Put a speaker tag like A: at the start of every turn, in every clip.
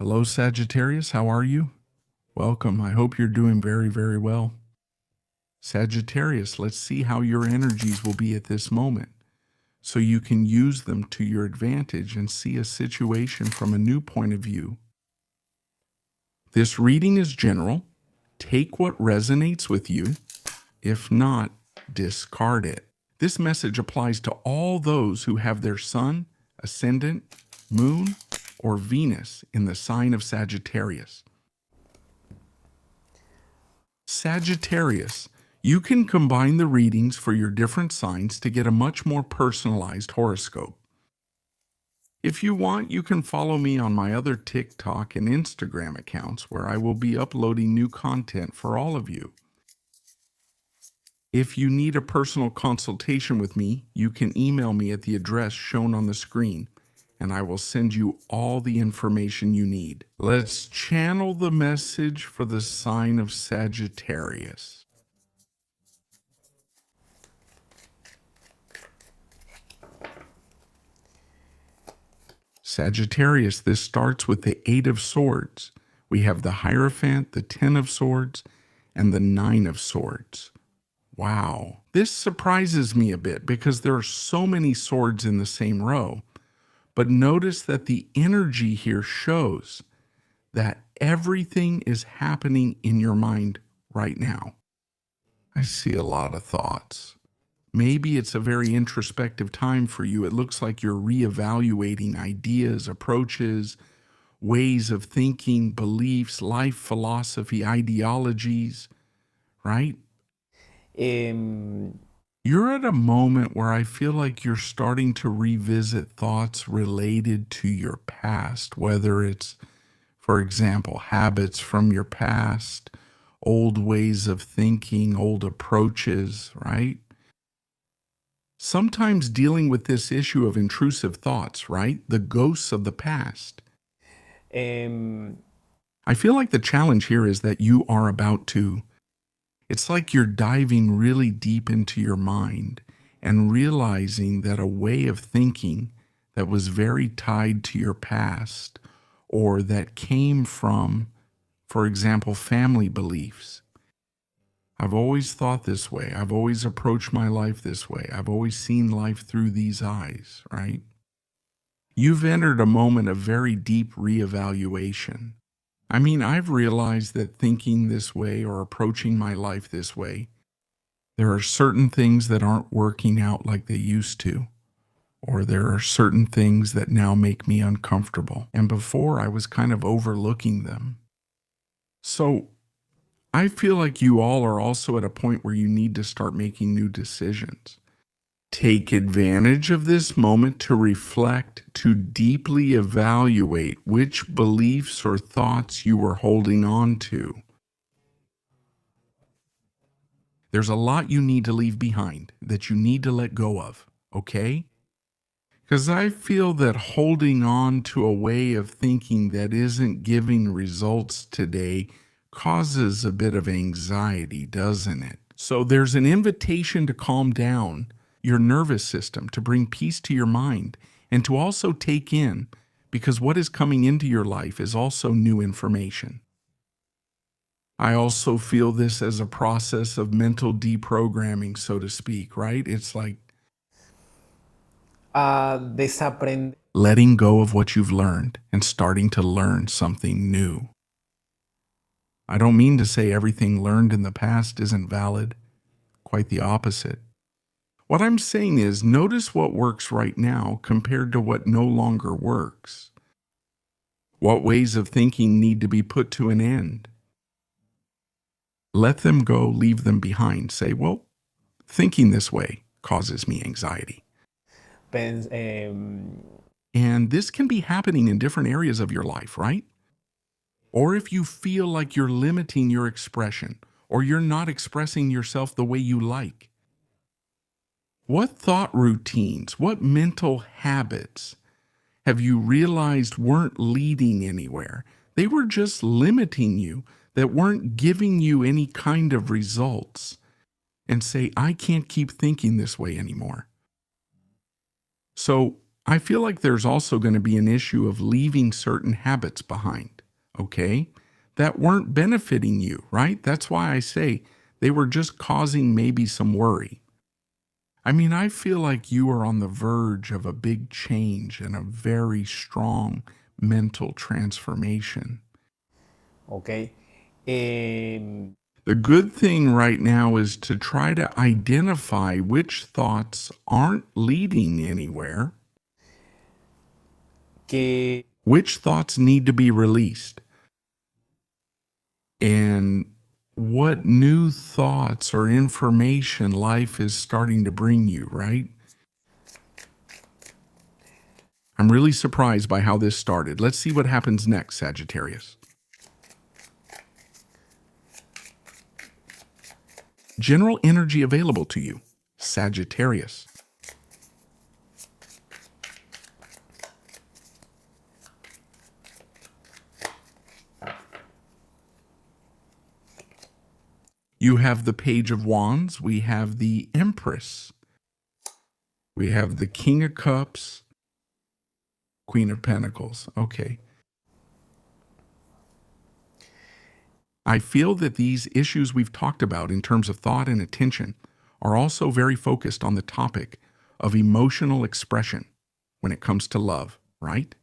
A: Hello, Sagittarius. How are you? Welcome. I hope you're doing very, very well. Sagittarius, let's see how your energies will be at this moment so you can use them to your advantage and see a situation from a new point of view. This reading is general. Take what resonates with you. If not, discard it. This message applies to all those who have their sun, ascendant, moon, or Venus in the sign of Sagittarius. Sagittarius, you can combine the readings for your different signs to get a much more personalized horoscope. If you want, you can follow me on my other TikTok and Instagram accounts where I will be uploading new content for all of you. If you need a personal consultation with me, you can email me at the address shown on the screen, and I will send you all the information you need. Let's channel the message for the sign of Sagittarius. Sagittarius, this starts with the 8 of Swords. We have the Hierophant, the 10 of Swords, and the 9 of Swords. Wow. This surprises me a bit because there are so many swords in the same row. But notice that the energy here shows that everything is happening in your mind right now. I see a lot of thoughts. Maybe it's a very introspective time for you. It looks like you're reevaluating ideas, approaches, ways of thinking, beliefs, life philosophy, ideologies, right? You're at a moment where I feel like you're starting to revisit thoughts related to your past, whether it's, for example, habits from your past, old ways of thinking, old approaches, right? Sometimes dealing with this issue of intrusive thoughts, right? The ghosts of the past. I feel like the challenge here is that you are about to, it's like you're diving really deep into your mind and realizing that a way of thinking that was very tied to your past or that came from, for example, family beliefs. I've always thought this way. I've always approached my life this way. I've always seen life through these eyes, right? You've entered a moment of very deep reevaluation. I mean, I've realized that thinking this way or approaching my life this way, there are certain things that aren't working out like they used to, or there are certain things that now make me uncomfortable. And before, I was kind of overlooking them. So I feel like you all are also at a point where you need to start making new decisions. Take advantage of this moment to reflect, to deeply evaluate which beliefs or thoughts you were holding on to. There's a lot you need to leave behind, that you need to let go of, okay? Because I feel that holding on to a way of thinking that isn't giving results today causes a bit of anxiety, doesn't it? So there's an invitation to calm down your nervous system, to bring peace to your mind, and to also take in, because what is coming into your life is also new information. I also feel this as a process of mental deprogramming, so to speak, right? It's like letting go of what you've learned and starting to learn something new. I don't mean to say everything learned in the past isn't valid, quite the opposite. What I'm saying is, notice what works right now compared to what no longer works. What ways of thinking need to be put to an end? Let them go, leave them behind. Say, well, thinking this way causes me anxiety. And this can be happening in different areas of your life, right? Or if you feel like you're limiting your expression, or you're not expressing yourself the way you like. What thought routines, what mental habits have you realized weren't leading anywhere? They were just limiting you, that weren't giving you any kind of results. And say, I can't keep thinking this way anymore. So I feel like there's also going to be an issue of leaving certain habits behind, okay, that weren't benefiting you, right? That's why I say they were just causing maybe some worry. I mean, I feel like you are on the verge of a big change and a very strong mental transformation.
B: Ok.
A: The good thing right now is to try to identify which thoughts aren't leading anywhere,
B: Que
A: which thoughts need to be released, and what new thoughts or information life is starting to bring you, right? I'm really surprised by how this started. Let's see what happens next, Sagittarius. General energy available to you, Sagittarius. You have the Page of Wands. We have the Empress. We have the King of Cups, Queen of Pentacles. Okay. I feel that these issues we've talked about in terms of thought and attention are also very focused on the topic of emotional expression when it comes to love, right?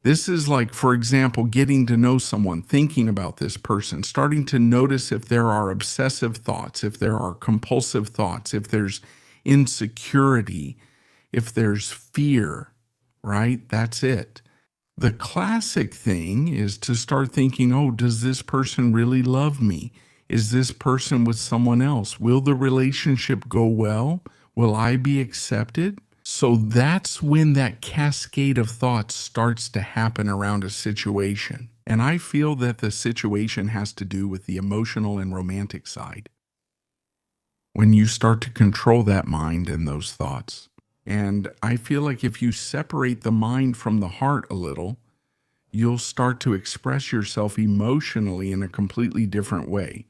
A: This is like, for example, getting to know someone, thinking about this person, starting to notice if there are obsessive thoughts, if there are compulsive thoughts, if there's insecurity, if there's fear, right? That's it. The classic thing is to start thinking, oh, does this person really love me? Is this person with someone else? Will the relationship go well? Will I be accepted? So that's when that cascade of thoughts starts to happen around a situation. And I feel that the situation has to do with the emotional and romantic side. When you start to control that mind and those thoughts. And I feel like if you separate the mind from the heart a little, you'll start to express yourself emotionally in a completely different way.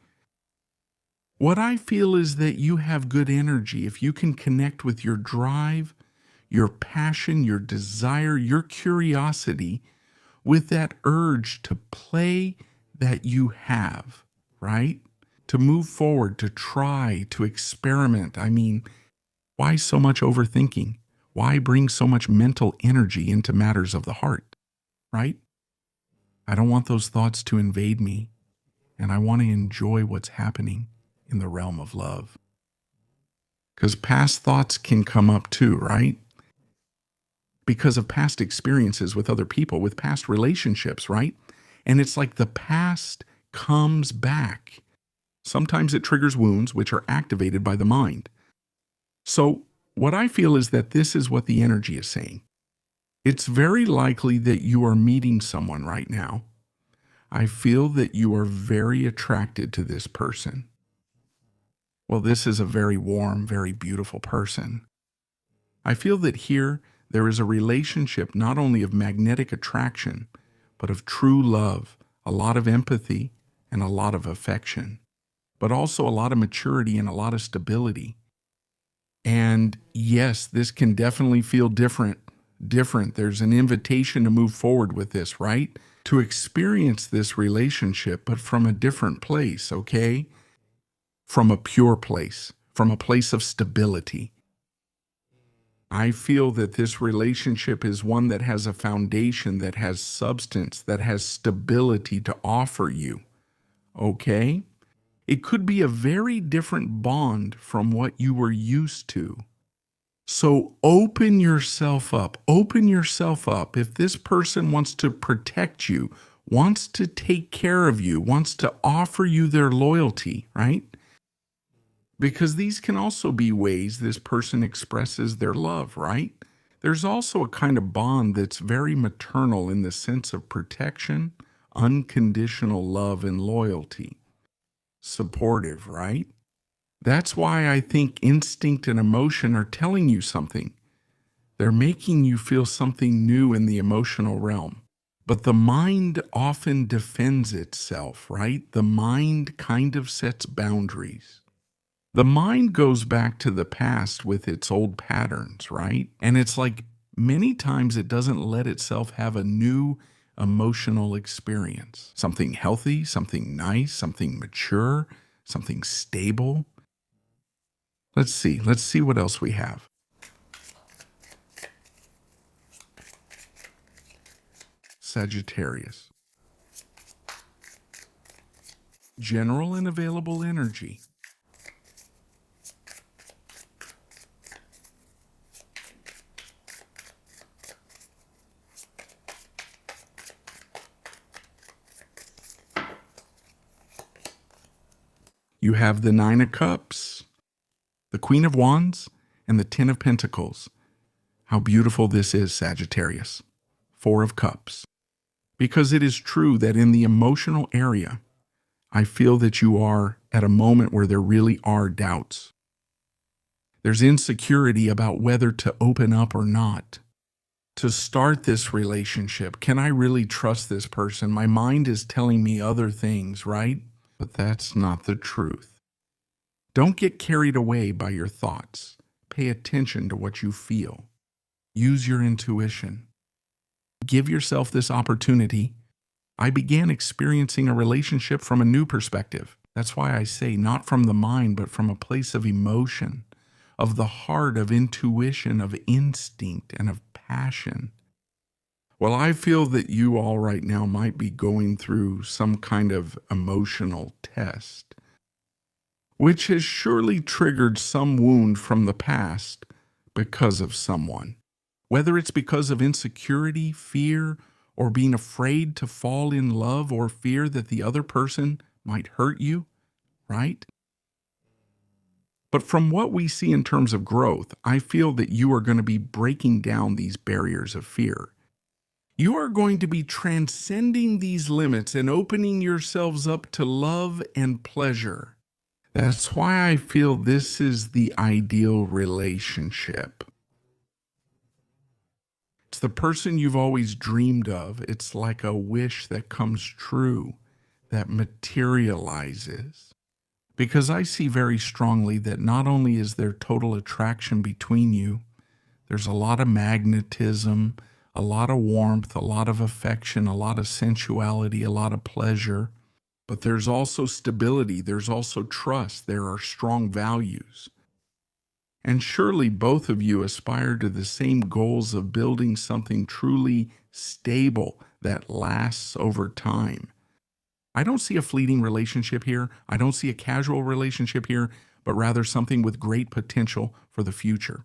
A: What I feel is that you have good energy. If you can connect with your drive, your passion, your desire, your curiosity with that urge to play that you have, right? To move forward, to try, to experiment. I mean, why so much overthinking? Why bring so much mental energy into matters of the heart, right? I don't want those thoughts to invade me, and I want to enjoy what's happening in the realm of love. Because past thoughts can come up too, right? Because of past experiences with other people, with past relationships, right? And it's like the past comes back. Sometimes it triggers wounds which are activated by the mind. So what I feel is that this is what the energy is saying. It's very likely that you are meeting someone right now. I feel that you are very attracted to this person. Well, this is a very warm, very beautiful person. I feel that here there is a relationship not only of magnetic attraction, but of true love, a lot of empathy, and a lot of affection, but also a lot of maturity and a lot of stability. And yes, this can definitely feel different. There's an invitation to move forward with this, right? To experience this relationship, but from a different place, okay? From a pure place, from a place of stability. I feel that this relationship is one that has a foundation, that has substance, that has stability to offer you, okay? It could be a very different bond from what you were used to. So open yourself up. Open yourself up. If this person wants to protect you, wants to take care of you, wants to offer you their loyalty, right? Because these can also be ways this person expresses their love, right? There's also a kind of bond that's very maternal in the sense of protection, unconditional love and loyalty. Supportive, right? That's why I think instinct and emotion are telling you something. They're making you feel something new in the emotional realm. But the mind often defends itself, right? The mind kind of sets boundaries. The mind goes back to the past with its old patterns, right? And it's like many times it doesn't let itself have a new emotional experience. Something healthy, something nice, something mature, something stable. Let's see. Let's see what else we have. Sagittarius. General and available energy. You have the Nine of Cups, the Queen of Wands, and the Ten of Pentacles. How beautiful this is, Sagittarius. Four of Cups. Because it is true that in the emotional area, I feel that you are at a moment where there really are doubts. There's insecurity about whether to open up or not. To start this relationship, can I really trust this person? My mind is telling me other things, right? But that's not the truth. Don't get carried away by your thoughts. Pay attention to what you feel. Use your intuition. Give yourself this opportunity. I began experiencing a relationship from a new perspective. That's why I say not from the mind, but from a place of emotion, of the heart, of intuition, of instinct, and of passion. Well, I feel that you all right now might be going through some kind of emotional test, which has surely triggered some wound from the past because of someone. Whether it's because of insecurity, fear, or being afraid to fall in love, or fear that the other person might hurt you, right? But from what we see in terms of growth, I feel that you are going to be breaking down these barriers of fear. You are going to be transcending these limits and opening yourselves up to love and pleasure. That's why I feel this is the ideal relationship. It's the person you've always dreamed of. It's like a wish that comes true, that materializes. Because I see very strongly that not only is there total attraction between you, there's a lot of magnetism, a lot of warmth, a lot of affection, a lot of sensuality, a lot of pleasure. But there's also stability, there's also trust, there are strong values. And surely both of you aspire to the same goals of building something truly stable that lasts over time. I don't see a fleeting relationship here. I don't see a casual relationship here, but rather something with great potential for the future.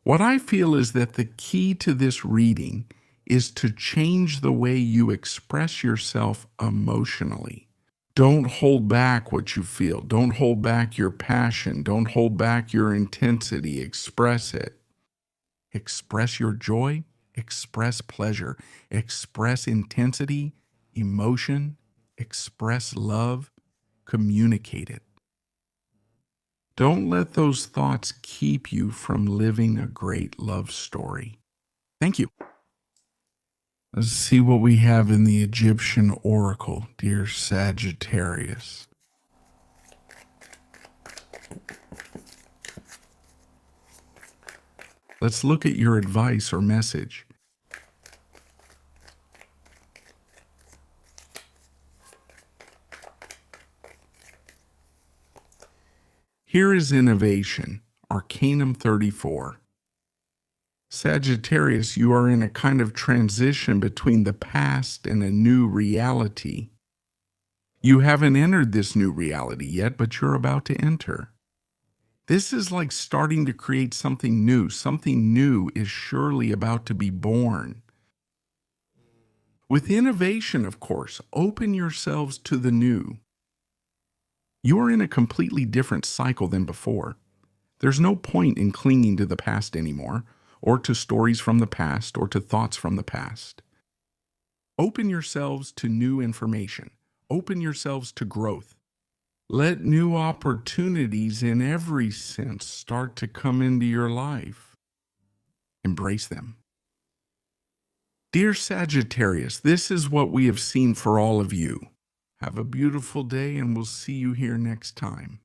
A: What I feel is that the key to this reading is to change the way you express yourself emotionally. Don't hold back what you feel. Don't hold back your passion. Don't hold back your intensity. Express it. Express your joy. Express pleasure. Express intensity, emotion. Express love. Communicate it. Don't let those thoughts keep you from living a great love story. Thank you. Let's see what we have in the Egyptian oracle, dear Sagittarius. Let's look at your advice or message. Here is innovation, Arcanum 34. Sagittarius, you are in a kind of transition between the past and a new reality. You haven't entered this new reality yet, but you're about to enter. This is like starting to create something new. Something new is surely about to be born. With innovation, of course, open yourselves to the new. You are in a completely different cycle than before. There's no point in clinging to the past anymore, or to stories from the past, or to thoughts from the past. Open yourselves to new information. Open yourselves to growth. Let new opportunities in every sense start to come into your life. Embrace them. Dear Sagittarius, this is what we have seen for all of you. Have a beautiful day, and we'll see you here next time.